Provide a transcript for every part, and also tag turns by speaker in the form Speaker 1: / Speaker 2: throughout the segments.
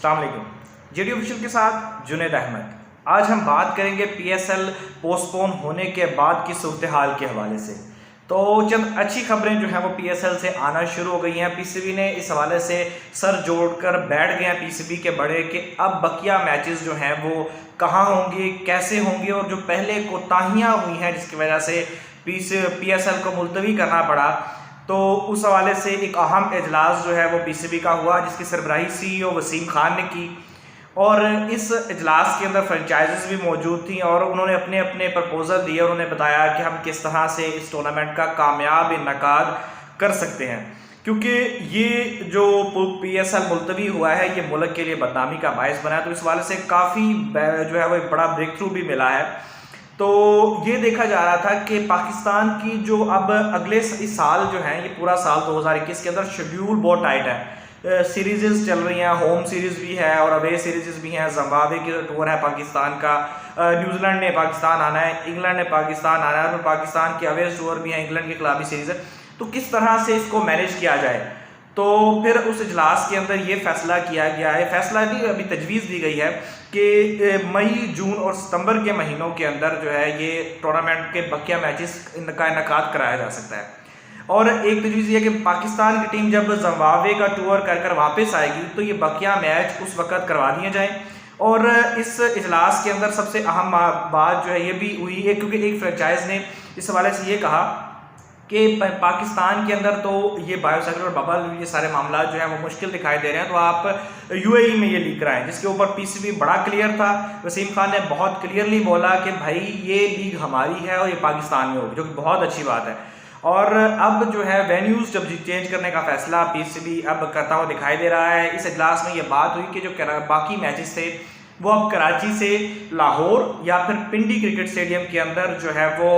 Speaker 1: अस्सलाम वालेकुम। JD official के साथ जुनैद अहमद। आज हम बात करेंगे पीएसएल पोस्टपोन होने के बाद की सूरत हाल के हवाले से। तो चंद अच्छी खबरें जो हैं वो पीएसएल से आना शुरू हो गई हैं। पीसीबी ने इस हवाले से सर जोड़कर बैठ गए हैं पीसीबी के बड़े कि अब बकिया मैचेस जो हैं वो कहाँ होंगे, कैसे होंगे, और जो पहले कोताहियाँ हुई हैं जिसकी वजह से पीएसएल को मुलतवी करना पड़ा, तो उस हवाले से एक अहम इजलास जो है वो पीसीबी का हुआ जिसकी सरबराही सीईओ वसीम खान ने की। और इस इजलास के अंदर फ्रेंचाइजीज भी मौजूद थी और उन्होंने अपने अपने प्रपोजल दिए और उन्होंने बताया कि हम किस तरह से इस टूर्नामेंट का कामयाब इनकाद कर सकते हैं, क्योंकि ये जो पीएसएल मुलतवी हुआ है ये मुल्क के लिए बदनामी का बायस बना है। तो इस हवाले से काफ़ी जो है वो एक बड़ा ब्रेक थ्रू भी मिला है। तो ये देखा जा रहा था कि पाकिस्तान की जो अब अगले इस साल जो है, ये पूरा साल 2021 के अंदर शेड्यूल बहुत टाइट है। सीरीज़ चल रही हैं, होम सीरीज़ भी है और अवे सीरीज़ भी हैं। जिम्बाब्वे की टूर है पाकिस्तान का, न्यूजीलैंड ने पाकिस्तान आना है, इंग्लैंड ने पाकिस्तान आना है, और पाकिस्तान के अवे टूर भी हैं, इंग्लैंड के खिलाफ भी सीरीज़ है। तो किस तरह से इसको मैनेज किया जाए, तो फिर उस इजलास के अंदर ये फैसला किया गया है, फैसला नहीं अभी तजवीज़ दी गई है कि मई, जून और सितंबर के महीनों के अंदर जो है ये टूर्नामेंट के बकिया मैचेस का इनकाद कराया जा सकता है। और एक तजवीज़ ये है कि पाकिस्तान की टीम जब जिम्बाब्वे का टूर कर वापस आएगी तो ये बकिया मैच उस वक़्त करवा दिए जाएँ। और इस इजलास के अंदर सबसे अहम बात जो है ये भी हुई है, क्योंकि एक फ्रेंचाइज ने इस हवाले से ये कहा कि पाकिस्तान के अंदर तो ये बायोसेक्युलर बबल, ये सारे मामला जो है वो मुश्किल दिखाई दे रहे हैं, तो आप यूएई में ये लीक कराएं, जिसके ऊपर पीसीबी बड़ा क्लियर था। वसीम खान ने बहुत क्लियरली बोला कि भाई ये लीग हमारी है और ये पाकिस्तान में होगी, जो कि बहुत अच्छी बात है। और अब जो है वेन्यूज़ जब चेंज करने का फैसला पीसीबी अब करता हुआ दिखाई दे रहा है। इस इजलास में ये बात हुई कि जो बाकी मैचेस थे वो अब कराची से लाहौर या फिर पिंडी क्रिकेट स्टेडियम के अंदर जो है वो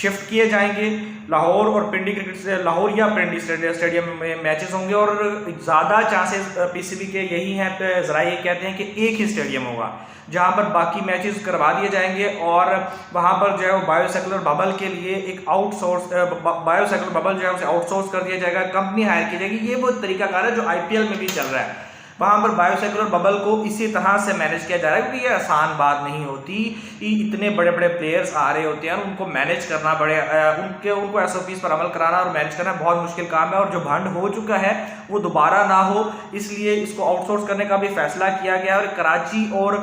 Speaker 1: शिफ्ट किए जाएंगे। लाहौर और पिंडी क्रिकेट से लाहौर या पिंडी स्टेडियम में मैचेस होंगे और ज़्यादा चांसेस पीसीबी के यही हैं। ज़रा ये कहते हैं कि एक ही स्टेडियम होगा जहां पर बाकी मैचेस करवा दिए जाएंगे, और वहां पर जो है वो बायोसेक्युलर बबल के लिए एक बायोसेक्युलर बबल जो है उसे आउटसोर्स कर दिया जाएगा, कंपनी हायर की जाएगी। ये वो तरीकाकार है जो आईपीएल में भी चल रहा है। वहाँ पर बायोसेक्युलर बबल को इसी तरह से मैनेज किया जा रहा है, क्योंकि ये आसान बात नहीं होती। इतने बड़े बड़े प्लेयर्स आ रहे होते हैं और उनको मैनेज करना उनको एसओपीज पर अमल कराना और मैनेज करना बहुत मुश्किल काम है, और जो भंड हो चुका है वो दोबारा ना हो, इसलिए इसको आउटसोर्स करने का भी फैसला किया गया। और कराची और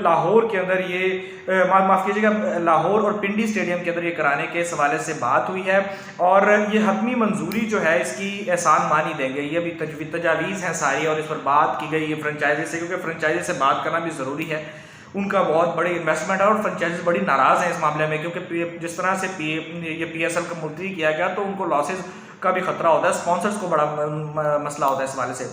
Speaker 1: लाहौर के अंदर ये माफ़ कीजिएगा, लाहौर और पिंडी स्टेडियम के अंदर ये कराने के हवाले से बात हुई है, और ये हतमी मंजूरी जो है इसकी एहसान मानी देंगे। ये भी तजावीज़ हैं सारी, और इस पर बात की गई है फ्रेंचाइजी से, क्योंकि फ्रेंचाइजी से बात करना भी ज़रूरी है। उनका बहुत बड़ी इन्वेस्टमेंट है और फ्रेंचाइजी बड़ी नाराज़ हैं इस मामले में, क्योंकि जिस तरह से ये पीएसएल को मुलतवी किया गया तो उनको लॉसेस का भी खतरा होता है, स्पॉन्सर्स को बड़ा मसला होता है इस हवाले से।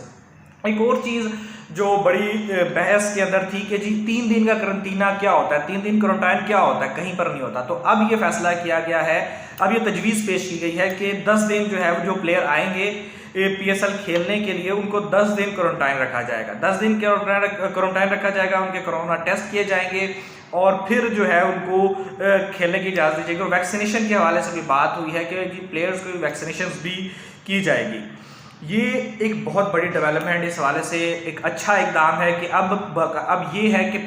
Speaker 1: एक और चीज़ जो बड़ी बहस के अंदर थी कि जी 3 दिन का करंटीना क्या होता है, 3 दिन क्वारंटाइन क्या होता है, कहीं पर नहीं होता। तो अब ये फैसला किया गया है, अब ये तजवीज़ पेश की गई है कि 10 दिन जो है जो प्लेयर आएंगे पीएसएल खेलने के लिए उनको 10 दिन क्वारंटाइन रखा जाएगा। 10 दिन क्वारंटाइन रखा जाएगा, उनके कोरोना टेस्ट किए जाएंगे और फिर जो है उनको खेलने की इजाज़त दी जाएगी। और वैक्सीनेशन के हवाले से भी बात हुई है कि प्लेयर्स को वैक्सीनेशन भी की जाएगी। ये एक बहुत बड़ी डेवलपमेंट इस हवाले से एक अच्छा इकदाम है कि अब ये है कि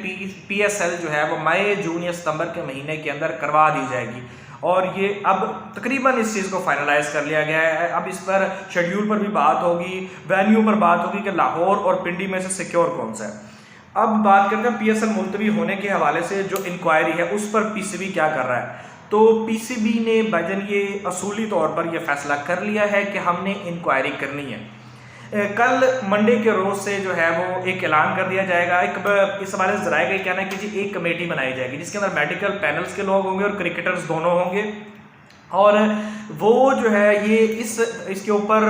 Speaker 1: पीएसएल जो है वो मई, जून या सितंबर के महीने के अंदर करवा दी जाएगी, और ये अब तकरीबन इस चीज़ को फाइनलाइज कर लिया गया है। अब इस पर शेड्यूल पर भी बात होगी, वेन्यू पर बात होगी कि लाहौर और पिंडी में से सिक्योर कौन सा है। अब बात करते हैं पीएसएल मुलतवी होने के हवाले से जो इंक्वायरी है उस पर पीसीबी क्या कर रहा है। तो पीसीबी ने बजन ये असूली तौर पर यह फैसला कर लिया है कि हमने इंक्वायरी करनी है। कल मंडे के रोज़ से जो है वो एक ऐलान कर दिया जाएगा। इस हवाले से जराए गए कहना है कि जी एक कमेटी बनाई जाएगी जिसके अंदर मेडिकल पैनल्स के लोग होंगे और क्रिकेटर्स दोनों होंगे, और वो जो है ये इसके ऊपर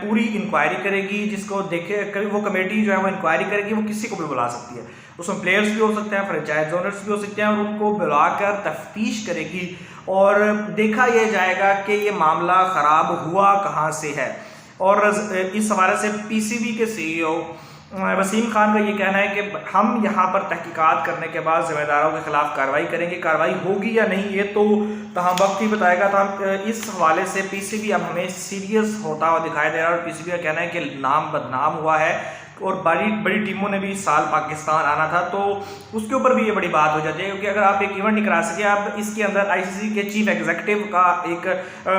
Speaker 1: पूरी इंक्वायरी करेगी। जिसको देखे वो कमेटी जो है वो इंक्वायरी करेगी, वो किसी को भी बुला सकती है, उसमें प्लेयर्स भी हो सकते हैं, फ्रेंचाइज ओनर्स भी हो सकते हैं, और उनको बुलाकर तफ्तीश करेगी और देखा यह जाएगा कि ये मामला ख़राब हुआ कहाँ से है। और इस हवाले से पीसीबी के सीईओ वसीम खान का ये कहना है कि हम यहाँ पर तहकीकात करने के बाद ज़िम्मेदारों के खिलाफ कार्रवाई करेंगे। कार्रवाई होगी या नहीं ये तो तमाम वक्त ही बताएगा। तो इस हवाले से पीसीबी अब हमें सीरियस होता हुआ दिखाई दे रहा है, और पीसीबी का कहना है कि नाम बदनाम हुआ है, और बड़ी बड़ी टीमों ने भी इस साल पाकिस्तान आना था, तो उसके ऊपर भी ये बड़ी बात हो जाती है। क्योंकि अगर आप एक इवेंट नहीं करा सके, आप इसके अंदर आईसीसी के चीफ एग्जीक्यूटिव का एक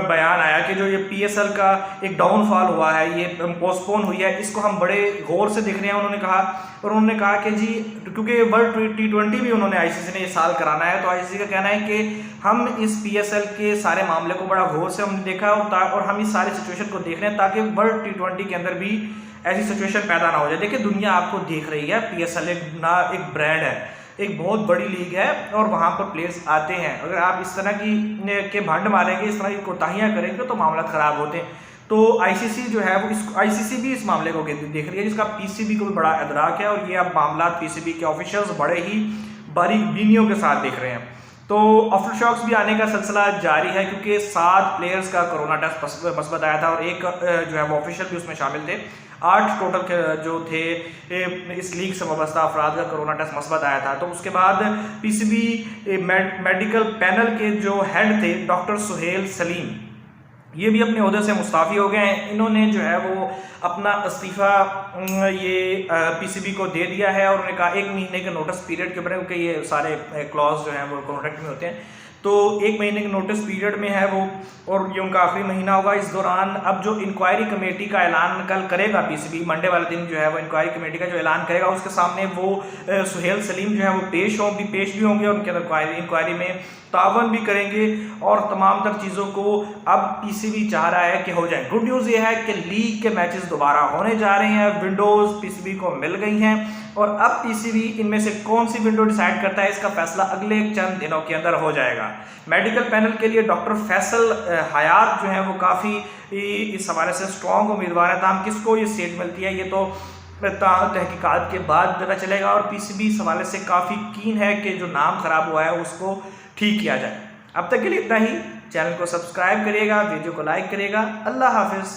Speaker 1: बयान आया कि जो ये पीएसएल का एक डाउनफॉल हुआ है, ये पोस्टपोन हुई है, इसको हम बड़े गौर से देख रहे हैं उन्होंने कहा। और उन्होंने कहा कि जी क्योंकि वर्ल्ड T20 भी उन्होंने आईसीसी ने ये साल कराना है, तो आईसीसी का कहना है कि हम इस पीएसएल के सारे मामले को बड़ा गौर से हमने देखा और हम इस सारे सिचुएशन को देख रहे हैं ताकि वर्ल्ड T20 के अंदर भी ऐसी सिचुएशन पैदा ना हो जाए। देखिए दुनिया आपको देख रही है, पीएसएल एक ब्रांड है, एक बहुत बड़ी लीग है और वहाँ पर प्लेयर्स आते हैं। अगर आप इस तरह के भंड मारेंगे, इस तरह की कोताहियाँ करेंगे तो मामला ख़राब होते हैं। तो आईसीसी जो है वो आईसीसी भी इस मामले को देख रही है, जिसका पीसीबी को भी बड़ा इदराक है और ये अब मामला पीसीबी के ऑफिशियल्स बड़े ही बारीक के साथ देख रहे हैं। तो आफ्टर शॉक्स भी आने का सिलसिला जारी है, क्योंकि 7 प्लेयर्स का कोरोना टेस्ट मस्बत आया था और एक जो है वो ऑफिशियल भी उसमें शामिल थे। 8 टोटल जो थे इस लीग से वाबस्ता अफराद का कोरोना टेस्ट मस्बत आया था। तो उसके बाद पीसीबी मेडिकल पैनल के जो हेड थे डॉक्टर सुहेल सलीम, ये भी अपने ओहदे से मुस्ताफ़ी हो गए हैं। इन्होंने जो है वो अपना इस्तीफ़ा ये पीसीबी को दे दिया है और उन्होंने कहा 1 महीने के नोटिस पीरियड के ऊपर, क्योंकि ये सारे क्लॉज जो हैं वो कॉन्ट्रैक्ट में होते हैं, तो 1 महीने के नोटिस पीरियड में है वो और ये उनका आखिरी महीना होगा। इस दौरान अब जो इंक्वायरी कमेटी का ऐलान कल करेगा पीसीबी, मंडे वाले दिन जो है वो इंक्वायरी कमेटी का जो ऐलान करेगा उसके सामने वो सुहेल सलीम जो है वो पेश भी होंगे और उनके इंक्वायरी में तावन भी करेंगे और तमाम तर चीज़ों को अब पीसीबी चाह रहा है कि हो जाए। गुड न्यूज़ ये है कि लीग के मैचेस दोबारा होने जा रहे हैं, विंडोज़ पीसीबी को मिल गई हैं और अब पीसीबी इनमें से कौन सी विंडो डिसाइड करता है इसका फैसला अगले चंद दिनों के अंदर हो जाएगा। मेडिकल पैनल के लिए डॉक्टर फैसल हयात जो है वो काफ़ी इस हवाले से स्ट्रॉन्ग उम्मीदवार है। ताहम किसको ये सीट मिलती है ये तो तहकीकात के बाद पता चलेगा और पीसीबी इस हवाले से काफ़ी कीन है कि जो नाम खराब हुआ है उसको ठीक किया जाए। अब तक के लिए इतना ही। चैनल को सब्सक्राइब करिएगा, वीडियो को लाइक करिएगा। अल्लाह हाफिज़।